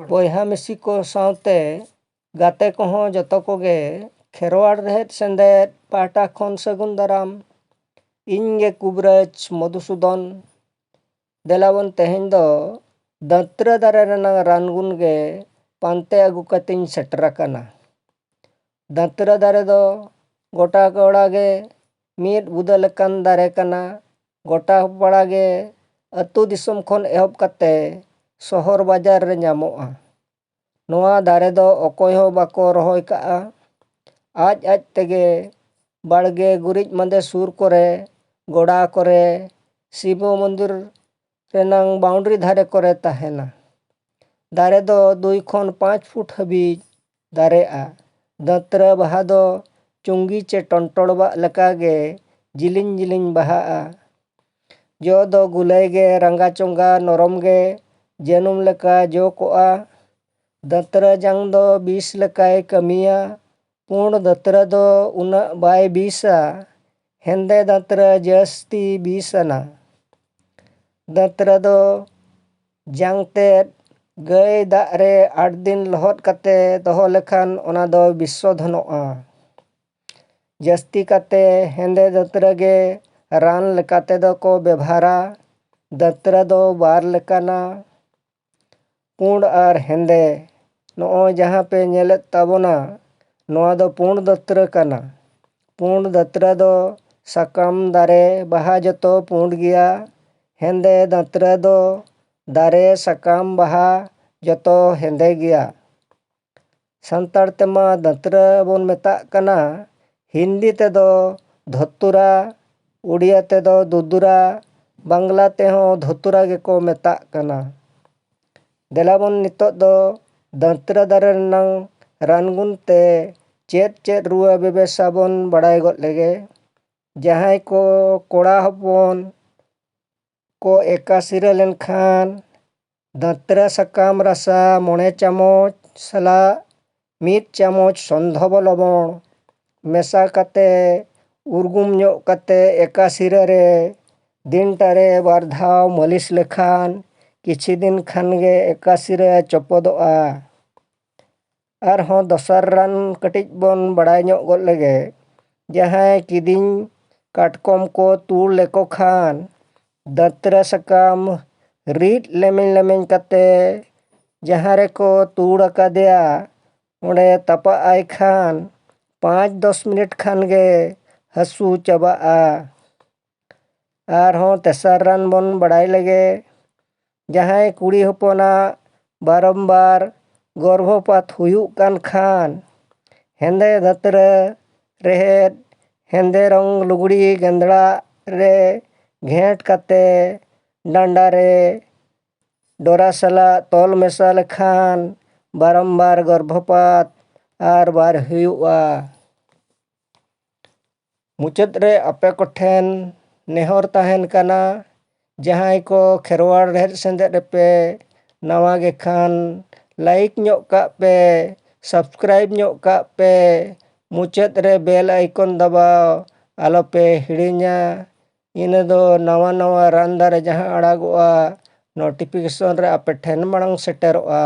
ᱵᱚᱭᱦᱟ ᱢᱤᱥᱤ ᱠᱚ ᱥᱟᱶᱛᱮ ᱜᱟᱛᱮ ᱠᱚᱦᱚᱸ ᱡᱚᱛᱚ ᱠᱚᱜᱮ ᱠᱷᱮᱨᱣᱟᱲ ᱨᱮᱦᱮᱫ ᱥᱮᱸᱫᱮᱫ ᱯᱟᱦᱴᱟ ᱠᱷᱚᱱ ᱥᱟᱹᱜᱩᱱ ᱫᱟᱨᱟᱢ᱾ ᱤᱧᱜᱮ ᱠᱩᱵᱨᱟᱹᱡᱽ ᱢᱚᱫᱷᱩᱥᱩᱫᱚᱱ᱾ ᱫᱮᱞᱟᱵᱚᱱ ᱛᱮᱦᱮᱧ ᱫᱚ ᱫᱟᱹᱛᱨᱟᱹ ᱫᱟᱨᱮ ᱨᱮᱱᱟᱜ ᱨᱟᱱᱜᱩᱱ ᱜᱮ ᱯᱟᱱᱛᱮ ᱟᱹᱜᱩ ᱠᱟᱛᱮᱧ ᱥᱮᱴᱮᱨ ᱟᱠᱟᱱᱟ᱾ ᱫᱟᱹᱛᱨᱟᱹ ᱫᱟᱨᱮ ᱫᱚ ᱜᱚᱴᱟ ᱜᱚᱲᱟᱜᱮ ᱢᱤᱫ ᱵᱩᱫᱟᱹ ᱞᱮᱠᱟᱱ ᱫᱟᱨᱮ ᱠᱟᱱᱟ᱾ ᱜᱚᱴᱟ ᱯᱟᱲᱟᱜᱮ ᱟᱹᱛᱩ ᱫᱤᱥᱚᱢ ᱠᱷᱚᱱ ᱮᱦᱚᱵ ᱠᱟᱛᱮ ᱥᱚᱦᱚᱨ ᱵᱟᱡᱟᱨ ᱨᱮ ᱧᱟᱢᱚᱜᱼᱟ᱾ ᱱᱚᱣᱟ ᱫᱟᱨᱮ ᱫᱚ ᱚᱠᱚᱭ ᱦᱚᱸ ᱵᱟᱠᱚ ᱨᱚᱦᱚᱭ ᱠᱟᱜᱼᱟ᱾ ᱟᱡ ᱛᱮᱜᱮ ᱵᱟᱲᱜᱮ ᱜᱩᱨᱤᱡ ᱢᱟᱸᱫᱮ ᱥᱩᱨ ᱠᱚᱨᱮ, ᱜᱚᱰᱟ ᱠᱚᱨᱮ, ᱥᱤᱵᱚ ᱢᱚᱱᱫᱤᱨ ᱨᱮᱱᱟᱝ ᱵᱟᱣᱩᱱᱰᱟᱨᱤ ᱫᱷᱟᱨᱮ ᱠᱚᱨᱮ ᱛᱟᱦᱮᱱᱟ᱾ ᱫᱟᱨᱮ ᱫᱚ 2 ᱠᱷᱚᱱ 5 ᱯᱷᱩᱴ ᱦᱟᱹᱵᱤᱡ ᱫᱟᱨᱮᱜᱼᱟ᱾ ᱫᱟᱹᱛᱨᱟᱹ ᱵᱟᱦᱟ ᱫᱚ ᱪᱩᱸᱜᱤ ᱪᱮ ᱴᱚᱱᱴᱚᱲᱵᱟᱜ ᱞᱮᱠᱟᱜᱮ ᱡᱤᱞᱤᱧ ᱡᱤᱞᱤᱧ ᱵᱟᱦᱟᱜᱼᱟ᱾ ᱡᱚ ᱫᱚ ᱜᱩᱞᱟᱹᱭ ᱜᱮ ᱨᱟᱸᱜᱟ ᱪᱚᱸᱜᱟ ᱱᱚᱨᱚᱢ ᱜᱮ ᱡᱟᱹᱱᱩᱢ ᱞᱮᱠᱟ ᱡᱚ ᱠᱚᱜᱼᱟ᱾ ᱫᱟᱹᱛᱨᱟᱹ ᱡᱟᱝ ᱫᱚ ᱵᱤᱥ ᱞᱮᱠᱟᱭ ᱠᱟᱹᱢᱤᱭᱟ᱾ ᱯᱩᱸᱰ ᱫᱟᱹᱛᱨᱟᱹ ᱫᱚ ᱩᱱᱟᱹᱜ ᱵᱟᱭ ᱵᱤᱥᱟ᱾ ᱦᱮᱸᱫᱮ ᱫᱟᱹᱛᱨᱟᱹ ᱡᱟᱹᱥᱛᱤ ᱵᱤᱥ ᱟᱱᱟ᱾ ᱫᱟᱹᱛᱨᱟᱹ ᱫᱚ ᱡᱟᱝ ᱛᱮᱫ ᱜᱟᱹᱭ ᱫᱟᱜ ᱨᱮ 8 ᱫᱤᱱ ᱞᱚᱦᱚᱫ ᱠᱟᱛᱮ ᱫᱚᱦᱚ ᱞᱮᱠᱷᱟᱱ ᱚᱱᱟ ᱫᱚ ᱵᱤᱥᱥᱚᱫᱷᱚᱱᱚᱜᱼᱟ᱾ ᱡᱟᱹᱥᱛᱤ ᱠᱟᱛᱮ ᱦᱮᱸᱫᱮ ᱫᱟᱹᱛᱨᱟᱹ ᱜᱮ ᱨᱟᱱ ᱞᱮᱠᱟ ᱛᱮᱫᱚ ᱠᱚ ᱵᱮᱵᱷᱟᱨᱟ᱾ ᱫᱟᱹᱛᱨᱟᱹ ᱫᱚ 2 ᱞᱮᱠᱟᱱᱟ, ᱯᱩᱸᱰ ᱟᱨ ᱦᱮᱸᱫᱮ᱾ ᱱᱚᱜᱼᱚᱭ ᱡᱟᱦᱟᱸ ᱯᱮ ᱧᱮᱞᱮᱫ ᱛᱟᱵᱚᱱᱟ ᱱᱚᱣᱟ ᱫᱚ ᱯᱩᱸᱰ ᱫᱟᱹᱛᱨᱟᱹ ᱠᱟᱱᱟ᱾ ᱯᱩᱸᱰ ᱫᱟᱹᱛᱨᱟᱹ ᱫᱚ ᱥᱟᱠᱟᱢ, ᱫᱟᱨᱮ, ᱵᱟᱦᱟ ᱡᱚᱛᱚ ᱯᱩᱸᱰ ᱜᱮᱭᱟ᱾ ᱦᱮᱸᱫᱮ ᱫᱟᱹᱛᱨᱟᱹ ᱫᱚ ᱫᱟᱨᱮ, ᱥᱟᱠᱟᱢ, ᱵᱟᱦᱟ ᱡᱚᱛᱚ ᱦᱮᱸᱫᱮ ᱜᱮᱭᱟ᱾ ᱥᱟᱱᱛᱟᱲ ᱛᱮᱢᱟ ᱫᱟᱹᱛᱨᱟᱹ ᱵᱚᱱ ᱢᱮᱛᱟᱜ ᱠᱟᱱᱟ, ᱦᱤᱱᱫᱤ ᱛᱮᱫᱚ ᱫᱷᱚᱛᱩᱨᱟ,ᱩᱲᱤᱭᱟ ᱛᱮᱫᱚ ᱫᱩᱫᱩᱨᱟ, ᱵᱟᱝᱞᱟ ᱛᱮᱦᱚᱸ ᱫᱷᱚᱛᱩᱨᱟ ᱜᱮᱠᱚ ᱢᱮᱛᱟᱜ ᱠᱟᱱᱟ᱾ ᱫᱮᱞᱟᱵᱚᱱ ᱱᱤᱛᱚᱜ ᱫᱚ ᱫᱟᱹᱛᱨᱟᱹ ᱫᱟᱨᱮ ᱨᱮᱱᱟᱝ ᱨᱟᱱᱜᱩᱱ ᱛᱮ ᱪᱮᱫ ᱨᱩᱣᱟᱹ ᱵᱮᱵᱮᱥᱟ ᱵᱚᱱ ᱵᱟᱲᱟᱭ ᱜᱚᱫ ᱞᱮᱜᱮ᱾ ᱡᱟᱦᱟᱸᱭ ᱠᱚ ᱠᱚᱲᱟ ᱦᱚᱯᱚᱱ ᱠᱚ ᱮᱠᱟᱥᱤᱨᱟᱹ ᱞᱮᱱᱠᱷᱟᱱ ᱫᱟᱹᱛᱨᱟᱹ ᱥᱟᱠᱟᱢ ᱨᱟᱥᱟ 5 ᱪᱟᱢᱚᱪ ᱥᱟᱞᱟᱜ 1 ᱪᱟᱢᱚᱪ ᱥᱚᱱᱫᱷᱚᱵ ᱞᱚᱵᱚᱬ ᱢᱮᱥᱟ ᱠᱟᱛᱮ ᱩᱨᱜᱩᱢ ᱧᱚᱜ ᱠᱟᱛᱮ ᱮᱠᱟᱥᱤᱨᱟᱹ ᱨᱮ ᱫᱤᱱᱴᱟ ᱨᱮ 2 ᱫᱷᱟᱣ ᱢᱟᱹᱞᱤᱥ ᱞᱮᱠᱷᱟᱱ ᱠᱤᱪᱷᱤ ᱫᱤᱱ ᱠᱷᱟᱱᱜᱮ ᱮᱠᱟᱥᱤᱨᱟᱹ ᱪᱚᱯᱚᱫᱚᱜᱼᱟ᱾ ᱟᱨᱦᱚᱸ ᱫᱚᱥᱟᱨ ᱨᱟᱱ ᱠᱟᱹᱴᱤᱡ ᱵᱚᱱ ᱵᱟᱲᱟᱭ ᱧᱚᱜ ᱜᱚᱫ ᱞᱮᱜᱮ᱾ ᱡᱟᱦᱟᱸᱭ ᱠᱤᱫᱤᱧ ᱠᱟᱴᱠᱚᱢ ᱠᱚ ᱛᱩᱲ ᱞᱮᱠᱚ ᱠᱷᱟᱱ ᱫᱟᱹᱛᱨᱟᱹ ᱥᱟᱠᱟᱢ ᱨᱤᱫ ᱞᱮᱢᱮᱧ ᱞᱮᱢᱮᱧ ᱠᱟᱛᱮ ᱡᱟᱦᱟᱸ ᱨᱮᱠᱚ ᱛᱩᱲ ᱟᱠᱟᱫᱮᱭᱟ ᱚᱸᱰᱮ ᱛᱟᱯᱟᱜ ᱟᱭ ᱠᱷᱟᱱ 5-10 ᱢᱤᱱᱤᱴ ᱠᱷᱟᱱ ᱜᱮ ᱦᱟᱹᱥᱩ ᱪᱟᱵᱟᱜᱼᱟ᱾ ᱟᱨᱦᱚᱸ ᱛᱮᱥᱟᱨ ᱨᱟᱱ ᱵᱚᱱ ᱵᱟᱲᱟᱭ ᱞᱮᱜᱮ᱾ ᱡᱟᱦᱟᱸᱭ ᱠᱩᱲᱤ ᱦᱚᱯᱚᱱᱟᱜ ᱵᱟᱨᱚᱢᱵᱟᱨ ᱜᱚᱨᱵᱷᱚᱯᱟᱛ ᱦᱩᱭᱩᱜ ᱠᱟᱱ ᱠᱷᱟᱱ ᱦᱮᱸᱫᱮ ᱫᱟᱹᱛᱨᱟᱹ ᱨᱮᱦᱮᱫ ᱦᱮᱸᱫᱮ ᱨᱚᱝ ᱞᱩᱜᱽᱲᱤ ᱜᱮᱸᱫᱽᱲᱟᱜ ᱨᱮ ᱜᱷᱮᱸᱴ ᱠᱟᱛᱮ ᱰᱟᱸᱰᱟ ᱨᱮ ᱰᱚᱨᱟ ᱥᱟᱞᱟᱜ ᱛᱚᱞ ᱢᱮᱥᱟ ᱞᱮᱠᱷᱟᱱ ᱵᱟᱨᱚᱢᱵᱟᱨ ᱜᱚᱨᱵᱷᱚᱯᱟᱛ ᱟᱨ ᱵᱟᱭ ᱦᱩᱭᱩᱜᱼᱟ᱾ ᱢᱩᱪᱟᱹᱫ ᱨᱮ ᱟᱯᱮ ᱠᱚᱴᱷᱮᱱ ᱱᱮᱦᱚᱨ ᱛᱟᱦᱮᱱ ᱠᱟᱱᱟ, ᱡᱟᱦᱟᱸᱭ ᱠᱚ ᱠᱷᱮᱨᱣᱟᱲ ᱨᱮᱦᱮᱫ ᱥᱮᱸᱫᱮᱫ ᱨᱮᱯᱮ ᱱᱟᱣᱟ ᱜᱮᱠᱷᱟᱱ ᱞᱟᱭᱤᱠ ᱧᱚᱜ ᱠᱟᱜ ᱯᱮ, ᱥᱟᱵᱥᱠᱨᱟᱭᱤᱵ ᱧᱚᱜ ᱠᱟᱜ ᱯᱮ, ᱢᱩᱪᱟᱹᱫ ᱨᱮ ᱵᱮᱞ ᱟᱭᱠᱚᱱ ᱫᱟᱵᱟᱣ ᱟᱞᱚᱯᱮ ᱦᱤᱲᱤᱧᱟ᱾ ᱤᱱᱟᱹ ᱫᱚ ᱱᱟᱣᱟ ᱨᱟᱱ ᱫᱟᱨᱮ ᱡᱟᱦᱟᱸ ᱟᱲᱟᱜᱚᱜᱼᱟ ᱱᱳᱴᱤᱯᱷᱤᱠᱮᱥᱚᱱ ᱨᱮ ᱟᱯᱮ ᱴᱷᱮᱱ ᱢᱟᱲᱟᱝ ᱥᱮᱴᱮᱨᱚᱜᱼᱟ᱾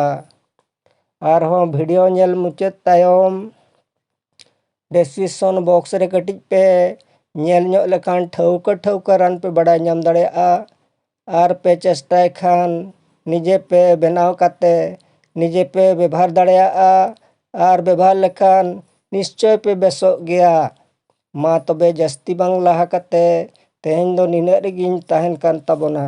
ᱟᱨᱦᱚᱸ ᱵᱷᱤᱰᱤᱭᱳ ᱧᱮᱞ ᱢᱩᱪᱟᱹᱫ ᱛᱟᱭᱚᱢ ᱰᱮᱥᱠᱨᱤᱯᱥᱚᱱ ᱵᱚᱠᱥ ᱨᱮ ᱠᱟᱹᱴᱤᱡ ᱯᱮ ᱧᱮᱞ ᱧᱚᱜ ᱞᱮᱠᱷᱟᱱ ᱴᱷᱟᱹᱣᱠᱟᱹ ᱨᱟᱱ ᱯᱮ ᱵᱟᱲᱟᱭ ᱧᱟᱢ ᱫᱟᱲᱮᱭᱟᱜᱼᱟ᱾ ᱟᱨ ᱯᱮ ᱪᱮᱥᱴᱟᱭ ᱠᱷᱟᱱ ᱱᱤᱡᱮ ᱯᱮ ᱵᱮᱱᱟᱣ ᱠᱟᱛᱮ ᱱᱤᱡᱮ ᱯᱮ ᱵᱮᱵᱷᱟᱨ ᱫᱟᱲᱮᱭᱟᱜᱼᱟ᱾ ᱟᱨ ᱵᱮᱵᱷᱟᱨ ᱞᱮᱠᱷᱟᱱ ᱱᱤᱥᱪᱳᱭ ᱯᱮ ᱵᱮᱥᱚᱜ ᱜᱮᱭᱟ᱾ ᱢᱟ ᱛᱚᱵᱮ ᱡᱟᱹᱥᱛᱤ ᱵᱟᱝ ᱞᱟᱦᱟ ᱠᱟᱛᱮ ᱛᱮᱦᱮᱧ ᱫᱚ ᱱᱤᱱᱟᱹᱜ ᱨᱮᱜᱮᱧ ᱛᱟᱦᱮᱱ ᱠᱟᱱ ᱛᱟᱵᱚᱱᱟ᱾